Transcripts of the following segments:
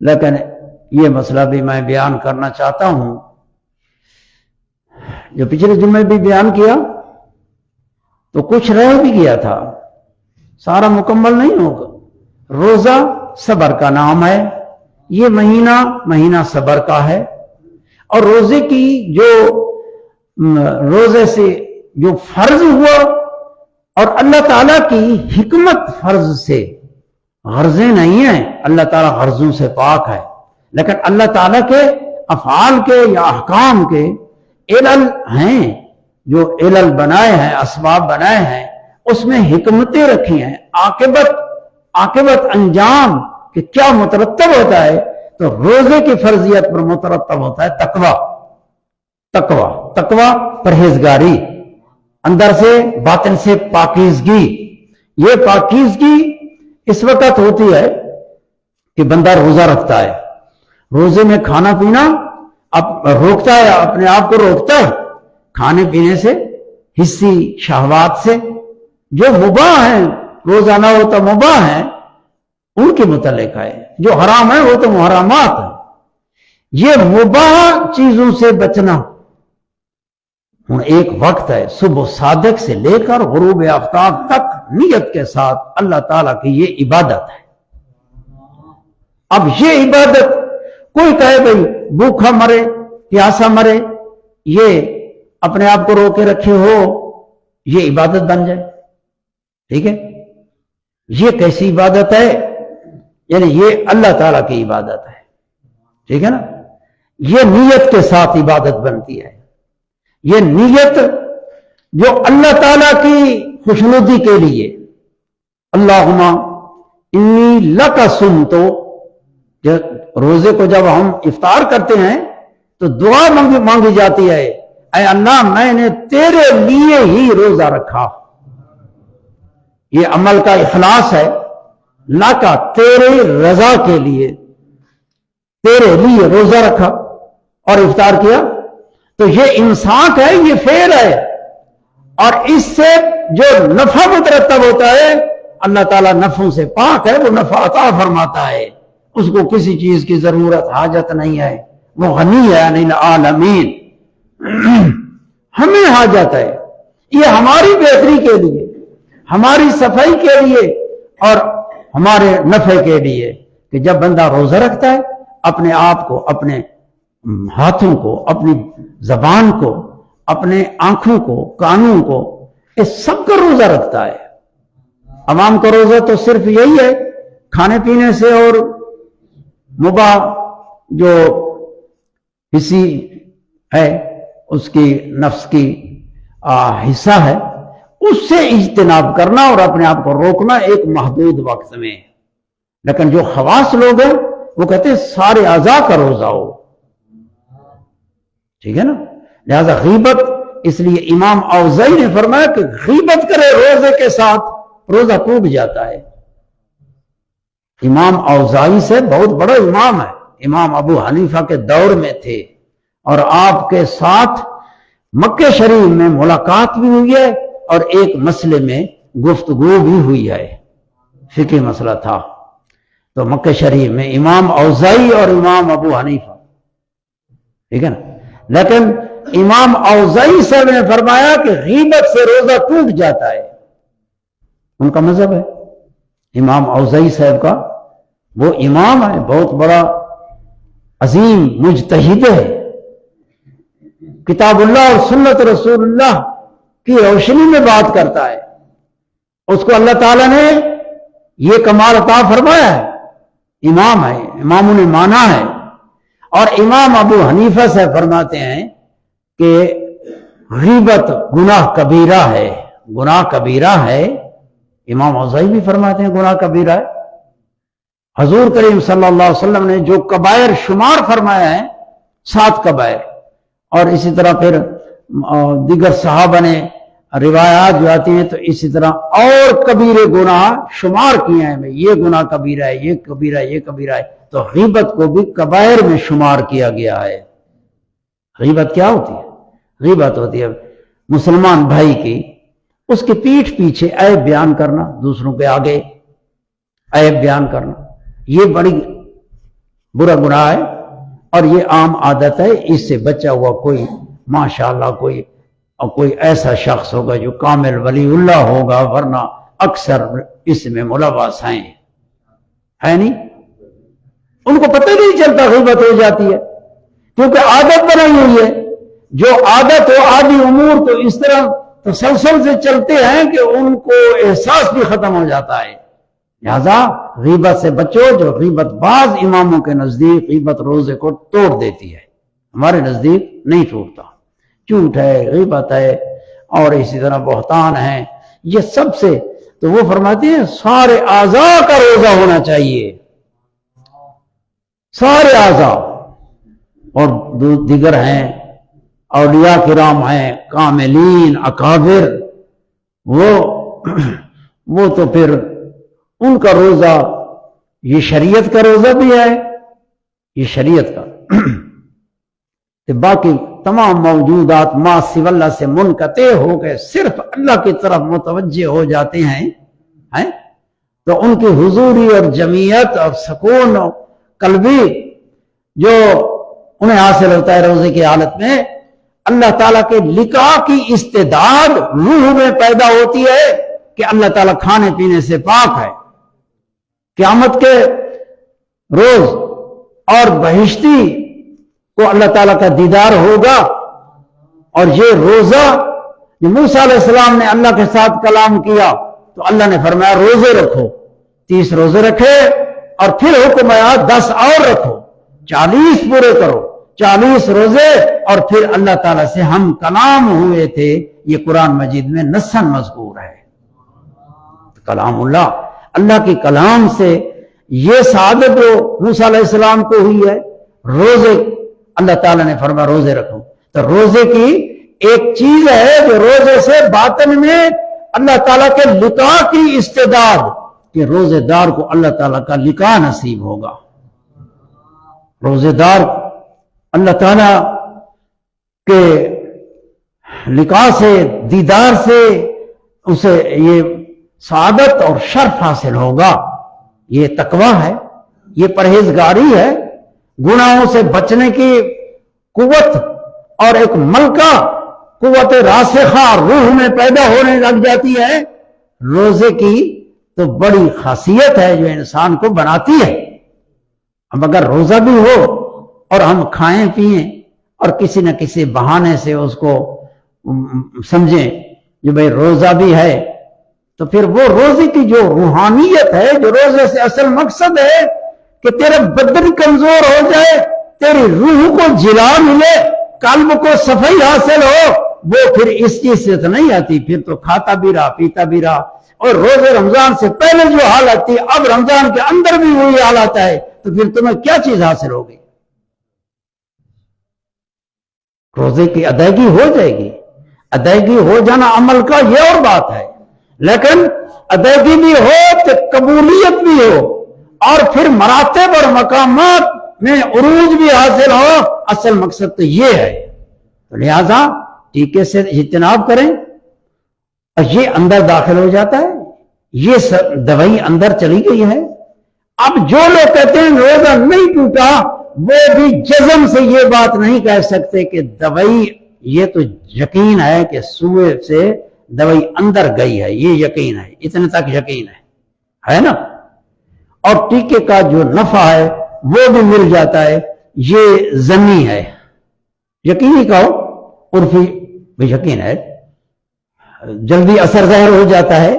لیکن یہ مسئلہ بھی میں بیان کرنا چاہتا ہوں، جو پچھلے جمعے بھی بیان کیا تو کچھ رہ بھی گیا تھا، سارا مکمل نہیں ہوگا۔ روزہ صبر کا نام ہے، یہ مہینہ صبر کا ہے، اور روزے کی روزے سے جو فرض ہوا، اور اللہ تعالیٰ کی حکمت فرض سے غرضیں نہیں ہیں، اللہ تعالیٰ غرضوں سے پاک ہے، لیکن اللہ تعالیٰ کے افعال کے یا احکام کے علل ہیں، جو علل بنائے ہیں، اسباب بنائے ہیں، اس میں حکمتیں رکھی ہیں، عاقبت انجام کہ کیا مترتب ہوتا ہے، تو روزے کی فرضیت پر مترتب ہوتا ہے تقوی، پرہیزگاری، اندر سے باطن سے پاکیزگی۔ یہ پاکیزگی اس وقت ہوتی ہے کہ بندہ روزہ رکھتا ہے، روزے میں کھانا پینا اب روکتا ہے، اپنے آپ کو روکتا ہے کھانے پینے سے، حسی شہوات سے، جو مباح ہیں، روزہ نہ ہو تو مباح ہیں، ان کے متعلق ہے، جو حرام ہے وہ تو محرمات ہیں۔ یہ مباح چیزوں سے بچنا، ہوں ایک وقت ہے صبح صادق سے لے کر غروب آفتاب تک نیت کے ساتھ اللہ تعالیٰ کی یہ عبادت ہے۔ اب یہ عبادت کوئی کہے بھئی بھوکا مرے پیاسا مرے، یہ اپنے آپ کو روکے رکھے ہو، یہ عبادت بن جائے، ٹھیک ہے؟ یہ کیسی عبادت ہے؟ یعنی یہ اللہ تعالیٰ کی عبادت ہے، ٹھیک ہے نا؟ یہ نیت کے ساتھ عبادت بنتی ہے، یہ نیت جو اللہ تعالیٰ کی خوشنودی کے لیے، اللہم انی لک صمت، روزے کو جب ہم افطار کرتے ہیں تو دعا مانگی جاتی ہے، اے اللہ میں نے تیرے لیے ہی روزہ رکھا۔ یہ عمل کا اخلاص ہے، لاکا تیرے رضا کے لیے، تیرے لیے روزہ رکھا اور افطار کیا، تو یہ انصاف ہے، یہ فعل ہے، اور اس سے جو نفع مترتب ہوتا ہے، اللہ تعالیٰ نفعوں سے پاک ہے، وہ نفع عطا فرماتا ہے، اس کو کسی چیز کی ضرورت حاجت نہیں ہے، وہ غنی ہے عن العالمین۔ ہمیں حاجت ہے، یہ ہماری بہتری کے لیے، ہماری صفائی کے لیے اور ہمارے نفع کے لیے، کہ جب بندہ روزہ رکھتا ہے اپنے آپ کو، اپنے ہاتھوں کو، اپنی زبان کو، اپنے آنکھوں کو، کانوں کو، اس سب کا روزہ رکھتا ہے۔ عوام کا روزہ تو صرف یہی ہے، کھانے پینے سے اور مباح جو حصی ہے، اس کی نفس کی حصہ ہے، اس سے اجتناب کرنا اور اپنے آپ کو روکنا ایک محدود وقت میں۔ لیکن جو خواص لوگ ہیں وہ کہتے ہیں سارے اعضاء کا روزہ ہو، ٹھیک ہے نا؟ لہذا غیبت، اس لیے امام اوزائی نے فرمایا کہ غیبت کرے روزے کے ساتھ روزہ ٹوٹ جاتا ہے۔ امام اوزائی سے بہت بڑا امام ہے، امام ابو حنیفہ کے دور میں تھے، اور آپ کے ساتھ مکہ شریف میں ملاقات بھی ہوئی ہے اور ایک مسئلے میں گفتگو بھی ہوئی ہے، فقہی مسئلہ تھا۔ تو مکہ شریف میں امام اوزائی اور امام ابو حنیفہ، ٹھیک ہے نا؟ لیکن امام اوزائی صاحب نے فرمایا کہ غیبت سے روزہ ٹوٹ جاتا ہے، ان کا مذہب ہے امام اوزائی صاحب کا، وہ امام ہے، بہت بڑا عظیم مجتہد ہے، کتاب اللہ اور سنت رسول اللہ کی روشنی میں بات کرتا ہے، اس کو اللہ تعالیٰ نے یہ کمال عطا فرمایا ہے، امام ہے، اماموں نے مانا ہے۔ اور امام ابو حنیفہ سے فرماتے ہیں کہ غیبت گناہ کبیرہ ہے، گناہ کبیرہ ہے، امام اوزائی بھی فرماتے ہیں گناہ کبیرہ ہے۔ حضور کریم صلی اللہ علیہ وسلم نے جو کبائر شمار فرمایا ہے 7 کبائر، اور اسی طرح پھر دیگر صحابہ نے روایات جو آتی ہیں تو اسی طرح اور کبیرے گناہ شمار کیے ہیں، یہ گناہ کبیرہ ہے، یہ کبیرہ ہے، یہ کبیرہ ہے، تو غیبت کو بھی کبائر میں شمار کیا گیا ہے۔ غیبت کیا ہوتی ہے؟ غیبت ہوتی ہے مسلمان بھائی کی، اس کے پیٹھ پیچھے عیب بیان کرنا، دوسروں کے آگے عیب بیان کرنا، یہ بڑی बुरा गुनाह है और ये आम आदत है। इससे बचा हुआ कोई माशाअल्लाह कोई ऐसा शख्स होगा जो कामिल वलीउल्लाह होगा, वरना अक्सर इसमें मुलव्वस हैं, है नहीं? उनको पता ही नहीं चलता ग़ीबत हो जाती है, क्योंकि आदत बनाई हुई है। जो आदत हो आदि उमूर तो इस तरह तसलसल से चलते हैं कि उनको एहसास भी खत्म हो जाता है। लिहाजा ग़ीबत से बचो। जो ग़ीबत बाज इमामों के नजदीक ग़ीबत रोजे को तोड़ देती है, हमारे नजदीक नहीं टूटता। झूठ है, ग़ीबत है और इसी तरह बहतान है, ये सबसे तो वो फरमाते हैं सारे आज़ा का रोजा होना चाहिए, सारे आज़ा। और दीगर हैं औलिया किराम हैं, कामिलीन अकाबिर, वो तो फिर उनका रोजा, ये शरीयत का रोजा भी है, ये शरीयत का। तो बाकी तमाम मौजूदात मा सिवल्ला से मुनक़ते हो गए, सिर्फ अल्लाह की तरफ मुतवज्जे हो जाते हैं, तो उनकी हुजूरी और जमीयत और सुकून और कल्बी जो उन्हें हासिल होता है रोजे की हालत में, अल्लाह ताला के लिका की इस्तेदाद रूह में पैदा होती है कि अल्लाह ताला खाने पीने से पाक है। क़यामत के रोज और बहिश्ती को अल्लाह ताला का दीदार होगा। और ये रोजा जो मूसा अलैहिस्सलाम ने अल्लाह के साथ कलाम किया तो अल्लाह ने फरमाया रोजे रखो, 30 रोजे रखे और फिर हुक्म आया 10 और रखो, 40 पूरे करो, 40 रोजे। और फिर अल्लाह ताला से हम कलाम हुए थे, ये कुरान मजीद में नस्सन मज़कूर है। कलामुल्लाह, अल्लाह की कलाम से ये सादत जो मूसा अलैहिस्सलाम को हुई है, रोजे अल्लाह ताला ने फरमाया रोजे रखो। तो रोजे की एक चीज है जो रोजे से बातिन में अल्लाह ताला के लिका की इस्तेदाद कि रोजेदार को अल्लाह ताला का लिका नसीब होगा। रोजेदार अल्लाह ताला के लिका से, दीदार से उसे ये सादत और शर्फ हासिल होगा। ये तकवा है, ये परहेजगारी है, गुनाहों से बचने की कुव्वत और एक मलका कुव्वत रासिखा रूह में पैदा होने लग जाती है। रोजे की तो बड़ी खासियत है जो इंसान को बनाती है। अब अगर रोजा भी हो और हम खाएं पिएं और किसी न किसी बहाने से उसको समझें कि भाई रोजा भी है, तो फिर वो रोजे की जो रूहानियत है, जो रोजे से असल मकसद है कि तेरा बदन कमजोर हो जाए, तेरी रूह को जिला मिले, कल्ब को सफाई हासिल हो, वो फिर इस चीज से तो नहीं आती। फिर तो खाता भी रहा, पीता भी रहा। और रोजे रमजान से पहले जो हालत थी, अब रमजान के अंदर भी वही हालत है, तो फिर तुम्हें क्या चीज हासिल होगी? रोजे की अदायगी हो जाएगी। अदायगी हो जाना अमल का ये और बात है, लेकिन अदायगी भी हो तो कबूलियत भी हो और फिर मरातब और मकामात में उरूज भी हासिल हो। असल मकसद तो ये है। तो लिहाजा टीके से इज्तनाब करें और ये अंदर दाखिल हो जाता है, ये दवाई अंदर चली गई है। अब जो लोग कहते हैं रोजा नहीं टूटा, वो भी जज़म से ये बात नहीं कह सकते कि दवाई, ये तो यकीन है कि सुए से दवाई अंदर गई है, ये यकीन है, इतने तक यकीन है ना। और टीके का जो नफा है वो भी मिल जाता है, ये ज़न्नी है। यकीनी कहो, उर्फी भी यकीन है, जल्दी असर ज़ाहिर हो जाता है,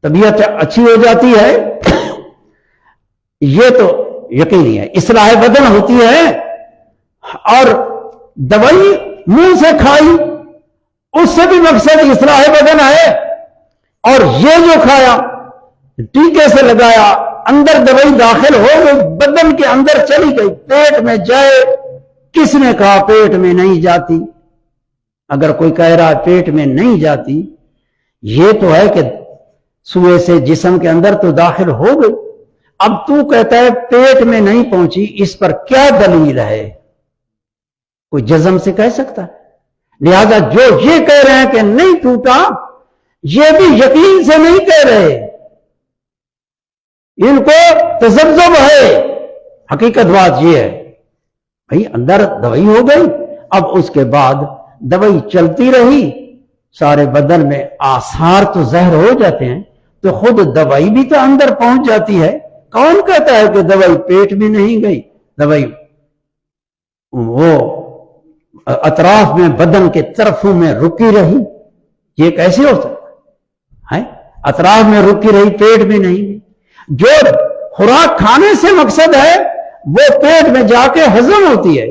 तबीयत अच्छी हो जाती है, ये तो यकीनी है। इस्लाह बदन होती है और दवाई मुंह से खाई, उससे भी मकसद इस्लाह बदन है। और ये जो खाया, टीके से लगाया, अंदर दवाई दाखिल हो गई, बदन के अंदर चली गई, पेट में जाए। किसने कहा पेट में नहीं जाती? अगर कोई कह रहा है पेट में नहीं जाती, ये तो है कि सुए से जिस्म के अंदर तो दाखिल हो गई। अब तू कहता है पेट में नहीं पहुंची, इस पर क्या दलील है? कोई जज़म से कह सकता है? लिहाजा जो ये कह रहे हैं कि नहीं टूटा, ये भी यकीन से नहीं कह रहे, इनको तसब्जुब हकीकत बात यह है भाई, अंदर दवाई हो गई, अब उसके बाद दवाई चलती रही, सारे बदन में आसार तो जहर हो जाते हैं, तो खुद दवाई भी तो अंदर पहुंच जाती है। कौन कहता है कि दवाई पेट में नहीं गई, दवाई वो अतराफ में, बदन के तरफों में रुकी रही? ये कैसे हो सकता है? अतराफ में रुकी रही, पेट में नहीं गई। जो खुराक खाने से मकसद है वो पेट में जाके हजम होती है,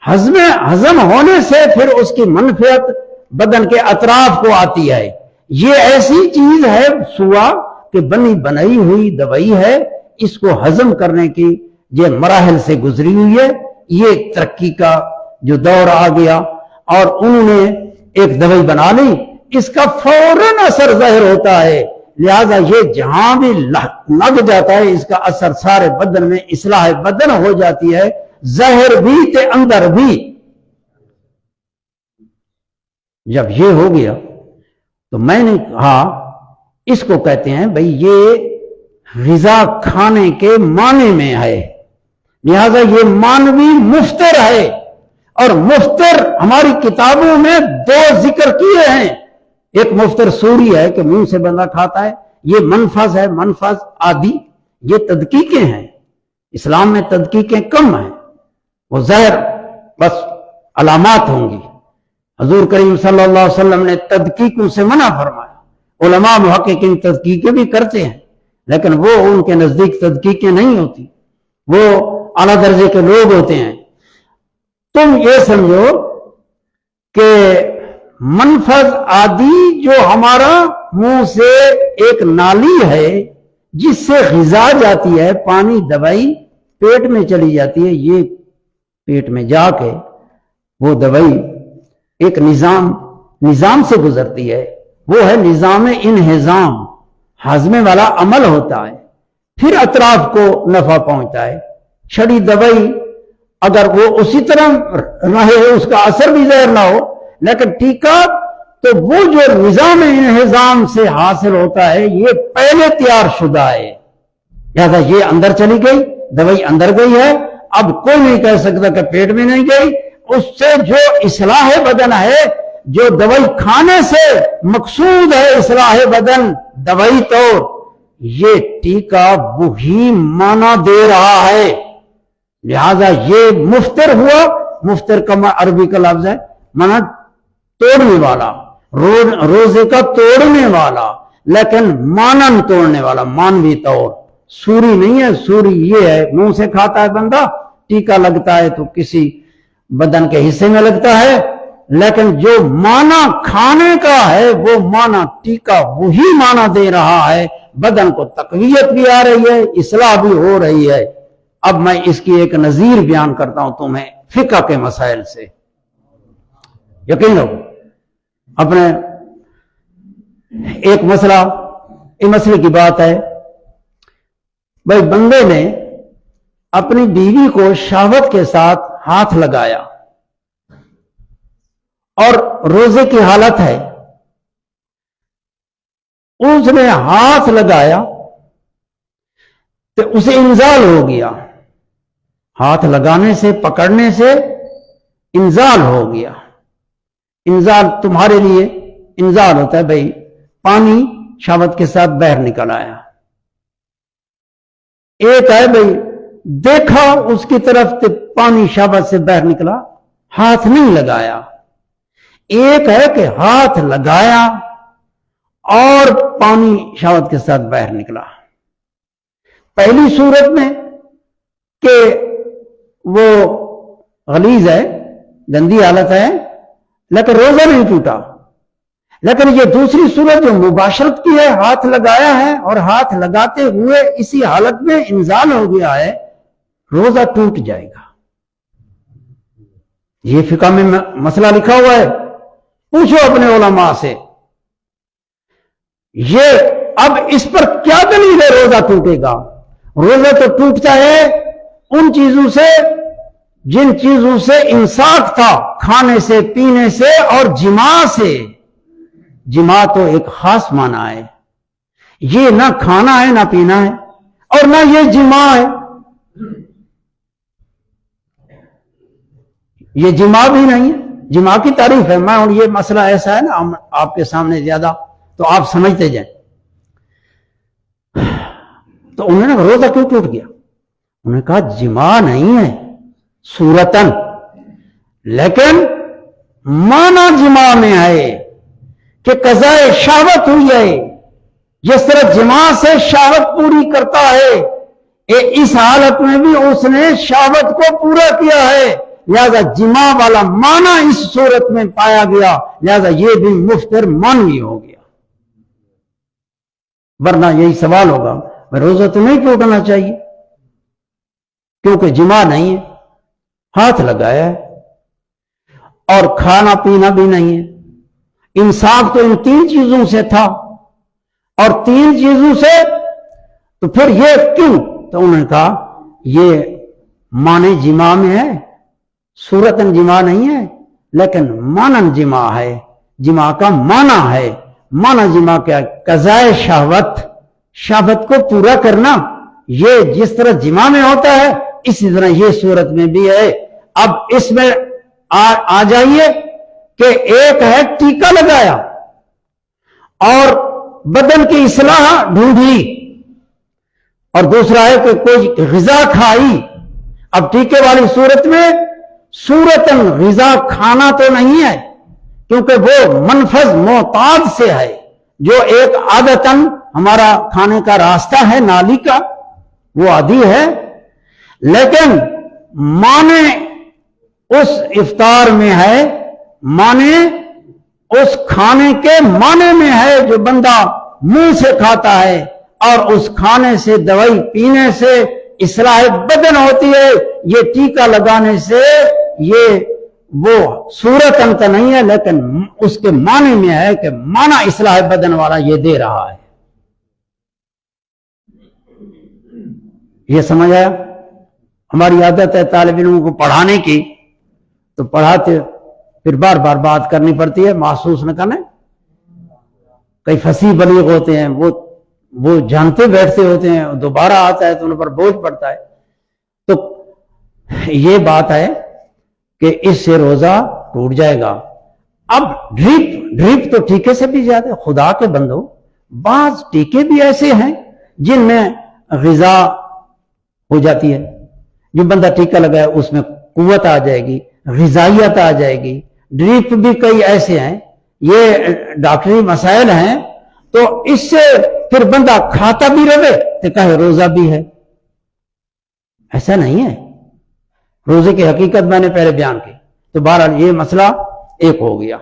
हजम होने से फिर उसकी मनफियत बदन के अतराफ को आती है। ये ऐसी चीज है सुआ कि बनी बनाई हुई दवाई है, इसको हजम करने की ये मराहल से गुजरी हुई है। ये तरक्की का जो दौर आ गया और उन्होंने एक दवाई बना ली, इसका फौरन असर जाहिर होता है, लिहाजा ये जहां भी लग जाता है इसका असर सारे बदन में इस्लाह बदन हो जाती है, जहर भी ते अंदर भी। जब ये हो गया तो मैंने कहा इसको कहते हैं भाई ये ग़िज़ा खाने के माने में है, लिहाजा ये मानवी मुफ्तर है। और मुफ्तर हमारी किताबों में दो जिक्र किए हैं, एक मुफ्तर सूरी है कि मुंह से बंदा खाता है, ये मनफज है, मनफज आदि, ये तदकीकें हैं। इस्लाम में तदकीकें कम हैं, वो जहर बस अलामात होंगी। हजूर करीम सल्लल्लाहु अलैहि वसल्लम ने तदकीकों से मना फरमाया। उलमा मुहक्किकीन तदकीकें भी करते हैं, लेकिन वो उनके नजदीक तदकीकें नहीं होती, वो आला दर्जे के लोग होते हैं। तुम ये समझो कि मनफज आदि जो हमारा मुंह से एक नाली है जिससे ग़िज़ा जाती है, पानी दवाई पेट में चली जाती है, ये पेट में जाके वो दवाई एक निजाम से गुजरती है, वो है निजाम इन्हिज़ाम, हाजमे वाला अमल होता है, फिर अतराफ को नफा पहुंचता है। छड़ी दवाई अगर वो उसी तरह रहे, उसका असर भी ज़ाहिर ना हो, लेकिन टीका तो वो जो निजाम इन्हिज़ाम से हासिल होता है ये पहले तैयार शुदा है, लिहाजा ये अंदर चली गई, दवाई अंदर गई है। अब कोई नहीं कह सकता कि पेट में नहीं गई, उससे जो इस्लाह बदन है, जो दवाई खाने से मकसूद है इस्लाह बदन, दवाई तो ये टीका वही माना दे रहा है, लिहाजा ये मुफ्तर हुआ। मुफ्तर का अरबी का लफ्ज है माना तोड़ने वाला, रोजे का तोड़ने वाला, लेकिन मानन तोड़ने वाला, मानवी तौर। सूरी नहीं है, सूरी ये है मुंह से खाता है बंदा, टीका लगता है तो किसी बदन के हिस्से में लगता है, लेकिन जो माना खाने का है वो माना टीका वही माना दे रहा है, बदन को तकवीयत भी आ रही है, इस्लाह भी हो रही है। अब मैं इसकी एक नजीर बयान करता हूं तुम्हें फिक़ह के मसाइल से, यकीन हो। अपने एक मसला, इस मसले की बात है भाई, बंदे ने अपनी बीवी को शहवत के साथ हाथ लगाया और रोजे की हालत है, उसने हाथ लगाया तो उसे इंजाल हो गया, हाथ लगाने से, पकड़ने से इंजाल हो गया। इंजाल तुम्हारे लिए इंजाल होता है भाई, पानी शहवत के साथ बाहर निकल आया। एक है भाई देखा उसकी तरफ तो पानी शहवत से बाहर निकला, हाथ नहीं लगाया। एक है कि हाथ लगाया और पानी शहवत के साथ बाहर निकला। पहली सूरत में कि वो गलीज है, गंदी हालत है, लेकिन रोजा नहीं टूटा। लेकिन ये दूसरी सूरत जो मुबाशरत की है, हाथ लगाया है और हाथ लगाते हुए इसी हालत में इंजाल हो गया है, रोजा टूट जाएगा। ये फिक़ह में मसला लिखा हुआ है, पूछो अपने उलमा से। ये अब इस पर क्या दलील है रोजा टूटेगा? रोजा तो टूटता है उन चीजों से जिन चीजों से इंसाफ था, खाने से, पीने से और जिमा से। जिमा तो एक खास माना है, ये ना खाना है ना पीना है और ना ये जिमा है। یہ جمع بھی نہیں ہے، جمع کی تعریف ہے. میں یہ مسئلہ ایسا ہے نا آپ کے سامنے زیادہ تو آپ سمجھتے جائیں. تو انہوں نے روزہ کیوں ٹوٹ گیا؟ انہوں نے کہا جمع نہیں ہے صورتن، لیکن معنی جمع میں ہے کہ قضاء شہوت ہوئی ہے. جس طرح جمع سے شہوت پوری کرتا ہے، اس حالت میں بھی اس نے شہوت کو پورا کیا ہے، لہذا جمع والا معنی اس صورت میں پایا گیا، لہذا یہ بھی مفطر معنوی ہو گیا. ورنہ یہی سوال ہوگا روزہ تو نہیں ٹوٹنا چاہیے کیونکہ جمع نہیں ہے، ہاتھ لگایا ہے اور کھانا پینا بھی نہیں ہے. انصاف تو ان 3 چیزوں سے تھا، اور 3 چیزوں سے تو پھر یہ کیوں؟ تو انہوں نے کہا یہ معنی جمع میں ہے، صورتن جمع نہیں ہے لیکن معنی جمع ہے. جمع کا معنی ہے. معنی جمع کیا؟ قضاء شہوت، شہوت کو پورا کرنا. یہ جس طرح جمع میں ہوتا ہے اسی طرح یہ صورت میں بھی ہے. اب اس میں آ جائیے کہ ایک ہے ٹیکا لگایا اور بدن کی اصلاح ڈھونڈی، اور دوسرا ہے کہ کوئی غذا کھائی. اب ٹیکے والی صورت میں صورتاً غذا کھانا تو نہیں ہے کیونکہ وہ منفذ معتاد سے ہے، جو ایک عادتاً ہمارا کھانے کا راستہ ہے نالی کا، وہ عادی ہے. لیکن معنی اس افطار میں ہے، معنی اس کھانے کے معنی میں ہے جو بندہ منہ سے کھاتا ہے، اور اس کھانے سے دوائی پینے سے اصلاح بدن ہوتی ہے. یہ ٹیکا لگانے سے یہ وہ صورت انت نہیں ہے لیکن اس کے معنی میں ہے کہ معنی اصلاح بدن والا یہ دے رہا ہے. یہ سمجھ آیا؟ ہماری عادت ہے طالب علموں کو پڑھانے کی، تو پڑھاتے پھر بار بار بات کرنی پڑتی ہے، محسوس نہ کرنے. کئی فصیح بلیغ ہوتے ہیں، وہ جانتے بیٹھتے ہوتے ہیں، دوبارہ آتا ہے تو ان پر بوجھ پڑتا ہے. تو یہ بات ہے کہ اس سے روزہ ٹوٹ جائے گا. اب ڈریپ تو ٹیکے سے بھی زیادہ. خدا کے بندو، بعض ٹیکے بھی ایسے ہیں جن میں غذا ہو جاتی ہے. جو بندہ ٹیکا لگائے اس میں قوت آ جائے گی، غذائیت آ جائے گی. ڈریپ بھی کئی ایسے ہیں، یہ ڈاکٹری مسائل ہیں. تو اس سے پھر بندہ کھاتا بھی رہے تو کہے روزہ بھی ہے. ایسا نہیں ہے. روزے کی حقیقت میں نے پہلے بیان کی. تو بہرحال یہ مسئلہ ایک ہو گیا.